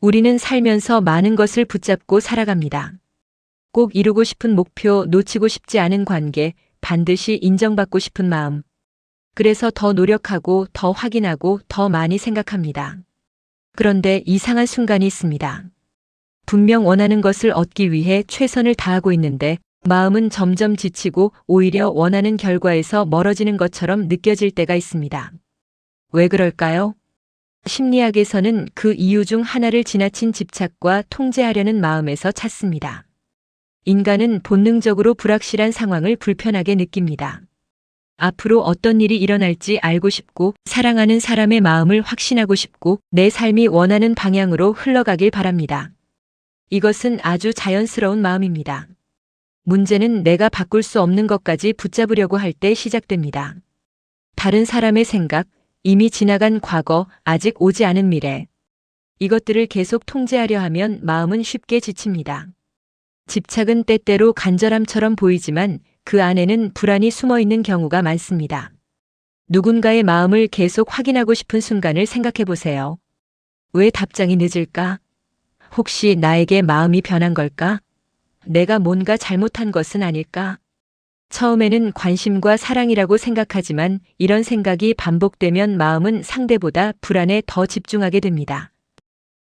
우리는 살면서 많은 것을 붙잡고 살아갑니다. 꼭 이루고 싶은 목표, 놓치고 싶지 않은 관계, 반드시 인정받고 싶은 마음. 그래서 더 노력하고 더 확인하고 더 많이 생각합니다. 그런데 이상한 순간이 있습니다. 분명 원하는 것을 얻기 위해 최선을 다하고 있는데 마음은 점점 지치고 오히려 원하는 결과에서 멀어지는 것처럼 느껴질 때가 있습니다. 왜 그럴까요? 심리학에서는 그 이유 중 하나를 지나친 집착과 통제하려는 마음에서 찾습니다. 인간은 본능적으로 불확실한 상황을 불편하게 느낍니다. 앞으로 어떤 일이 일어날지 알고 싶고 사랑하는 사람의 마음을 확신하고 싶고 내 삶이 원하는 방향으로 흘러가길 바랍니다. 이것은 아주 자연스러운 마음입니다. 문제는 내가 바꿀 수 없는 것까지 붙잡으려고 할 때 시작됩니다. 다른 사람의 생각, 이미 지나간 과거, 아직 오지 않은 미래. 이것들을 계속 통제하려 하면 마음은 쉽게 지칩니다. 집착은 때때로 간절함처럼 보이지만 그 안에는 불안이 숨어 있는 경우가 많습니다. 누군가의 마음을 계속 확인하고 싶은 순간을 생각해 보세요. 왜 답장이 늦을까? 혹시 나에게 마음이 변한 걸까? 내가 뭔가 잘못한 것은 아닐까? 처음에는 관심과 사랑이라고 생각하지만 이런 생각이 반복되면 마음은 상대보다 불안에 더 집중하게 됩니다.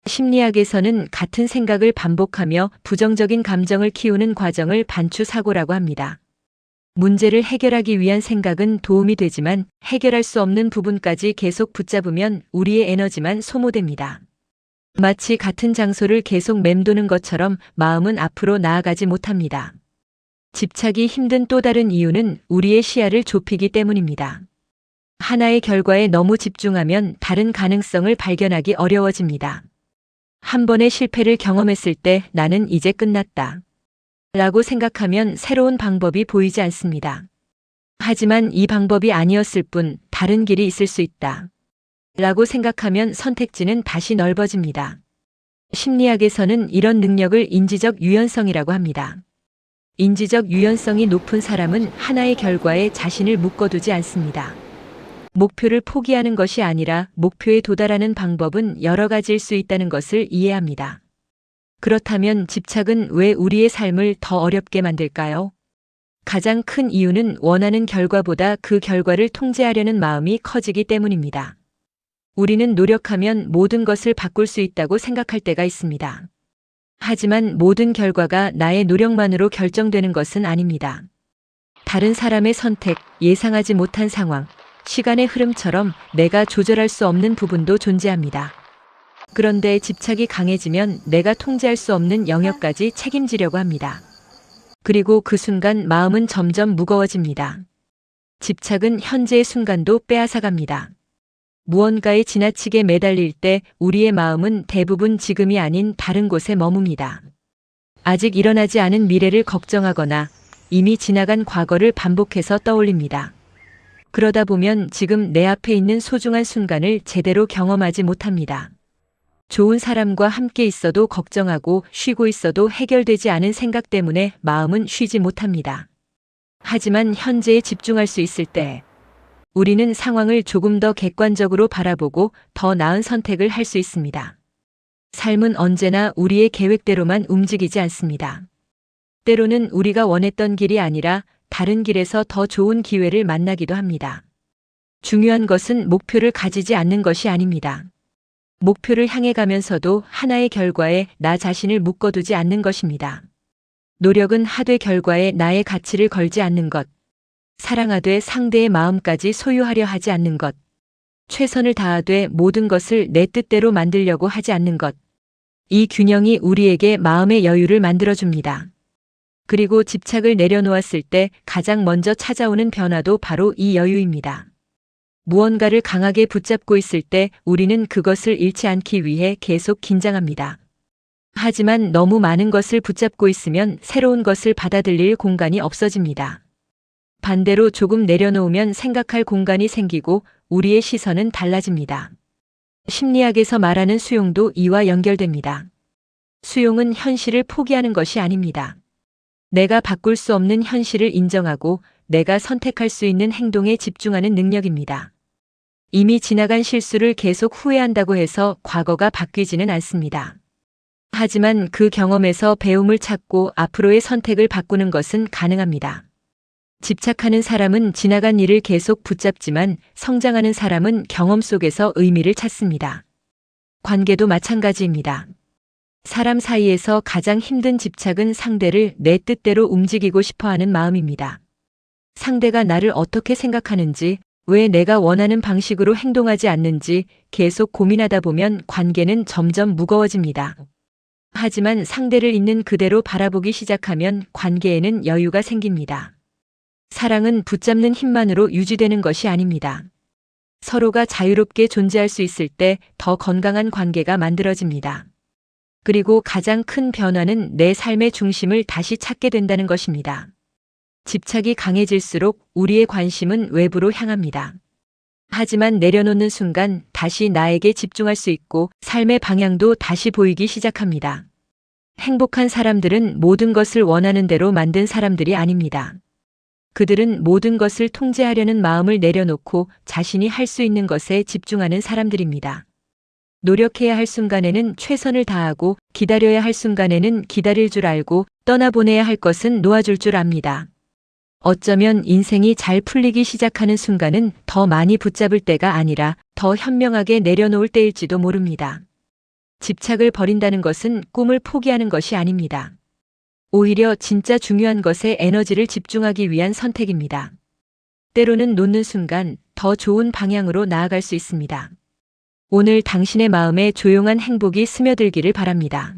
심리학에서는 같은 생각을 반복하며 부정적인 감정을 키우는 과정을 반추사고라고 합니다. 문제를 해결하기 위한 생각은 도움이 되지만 해결할 수 없는 부분까지 계속 붙잡으면 우리의 에너지만 소모됩니다. 마치 같은 장소를 계속 맴도는 것처럼 마음은 앞으로 나아가지 못합니다. 집착이 힘든 또 다른 이유는 우리의 시야를 좁히기 때문입니다. 하나의 결과에 너무 집중하면 다른 가능성을 발견하기 어려워집니다. 한 번의 실패를 경험했을 때 나는 이제 끝났다. 라고 생각하면 새로운 방법이 보이지 않습니다. 하지만 이 방법이 아니었을 뿐 다른 길이 있을 수 있다. 라고 생각하면 선택지는 다시 넓어집니다. 심리학에서는 이런 능력을 인지적 유연성이라고 합니다. 인지적 유연성이 높은 사람은 하나의 결과에 자신을 묶어두지 않습니다. 목표를 포기하는 것이 아니라 목표에 도달하는 방법은 여러 가지일 수 있다는 것을 이해합니다. 그렇다면 집착은 왜 우리의 삶을 더 어렵게 만들까요? 가장 큰 이유는 원하는 결과보다 그 결과를 통제하려는 마음이 커지기 때문입니다. 우리는 노력하면 모든 것을 바꿀 수 있다고 생각할 때가 있습니다. 하지만 모든 결과가 나의 노력만으로 결정되는 것은 아닙니다. 다른 사람의 선택, 예상하지 못한 상황, 시간의 흐름처럼 내가 조절할 수 없는 부분도 존재합니다. 그런데 집착이 강해지면 내가 통제할 수 없는 영역까지 책임지려고 합니다. 그리고 그 순간 마음은 점점 무거워집니다. 집착은 현재의 순간도 빼앗아갑니다. 무언가에 지나치게 매달릴 때 우리의 마음은 대부분 지금이 아닌 다른 곳에 머뭅니다. 아직 일어나지 않은 미래를 걱정하거나 이미 지나간 과거를 반복해서 떠올립니다. 그러다 보면 지금 내 앞에 있는 소중한 순간을 제대로 경험하지 못합니다. 좋은 사람과 함께 있어도 걱정하고 쉬고 있어도 해결되지 않은 생각 때문에 마음은 쉬지 못합니다. 하지만 현재에 집중할 수 있을 때 우리는 상황을 조금 더 객관적으로 바라보고 더 나은 선택을 할 수 있습니다. 삶은 언제나 우리의 계획대로만 움직이지 않습니다. 때로는 우리가 원했던 길이 아니라 다른 길에서 더 좋은 기회를 만나기도 합니다. 중요한 것은 목표를 가지지 않는 것이 아닙니다. 목표를 향해 가면서도 하나의 결과에 나 자신을 묶어두지 않는 것입니다. 노력은 하되 결과에 나의 가치를 걸지 않는 것. 사랑하되 상대의 마음까지 소유하려 하지 않는 것. 최선을 다하되 모든 것을 내 뜻대로 만들려고 하지 않는 것. 이 균형이 우리에게 마음의 여유를 만들어줍니다. 그리고 집착을 내려놓았을 때 가장 먼저 찾아오는 변화도 바로 이 여유입니다. 무언가를 강하게 붙잡고 있을 때 우리는 그것을 잃지 않기 위해 계속 긴장합니다. 하지만 너무 많은 것을 붙잡고 있으면 새로운 것을 받아들일 공간이 없어집니다. 반대로 조금 내려놓으면 생각할 공간이 생기고 우리의 시선은 달라집니다. 심리학에서 말하는 수용도 이와 연결됩니다. 수용은 현실을 포기하는 것이 아닙니다. 내가 바꿀 수 없는 현실을 인정하고 내가 선택할 수 있는 행동에 집중하는 능력입니다. 이미 지나간 실수를 계속 후회한다고 해서 과거가 바뀌지는 않습니다. 하지만 그 경험에서 배움을 찾고 앞으로의 선택을 바꾸는 것은 가능합니다. 집착하는 사람은 지나간 일을 계속 붙잡지만 성장하는 사람은 경험 속에서 의미를 찾습니다. 관계도 마찬가지입니다. 사람 사이에서 가장 힘든 집착은 상대를 내 뜻대로 움직이고 싶어 하는 마음입니다. 상대가 나를 어떻게 생각하는지, 왜 내가 원하는 방식으로 행동하지 않는지 계속 고민하다 보면 관계는 점점 무거워집니다. 하지만 상대를 있는 그대로 바라보기 시작하면 관계에는 여유가 생깁니다. 사랑은 붙잡는 힘만으로 유지되는 것이 아닙니다. 서로가 자유롭게 존재할 수 있을 때 더 건강한 관계가 만들어집니다. 그리고 가장 큰 변화는 내 삶의 중심을 다시 찾게 된다는 것입니다. 집착이 강해질수록 우리의 관심은 외부로 향합니다. 하지만 내려놓는 순간 다시 나에게 집중할 수 있고 삶의 방향도 다시 보이기 시작합니다. 행복한 사람들은 모든 것을 원하는 대로 만든 사람들이 아닙니다. 그들은 모든 것을 통제하려는 마음을 내려놓고 자신이 할 수 있는 것에 집중하는 사람들입니다. 노력해야 할 순간에는 최선을 다하고 기다려야 할 순간에는 기다릴 줄 알고 떠나보내야 할 것은 놓아줄 줄 압니다. 어쩌면 인생이 잘 풀리기 시작하는 순간은 더 많이 붙잡을 때가 아니라 더 현명하게 내려놓을 때일지도 모릅니다. 집착을 버린다는 것은 꿈을 포기하는 것이 아닙니다. 오히려 진짜 중요한 것에 에너지를 집중하기 위한 선택입니다. 때로는 놓는 순간 더 좋은 방향으로 나아갈 수 있습니다. 오늘 당신의 마음에 조용한 행복이 스며들기를 바랍니다.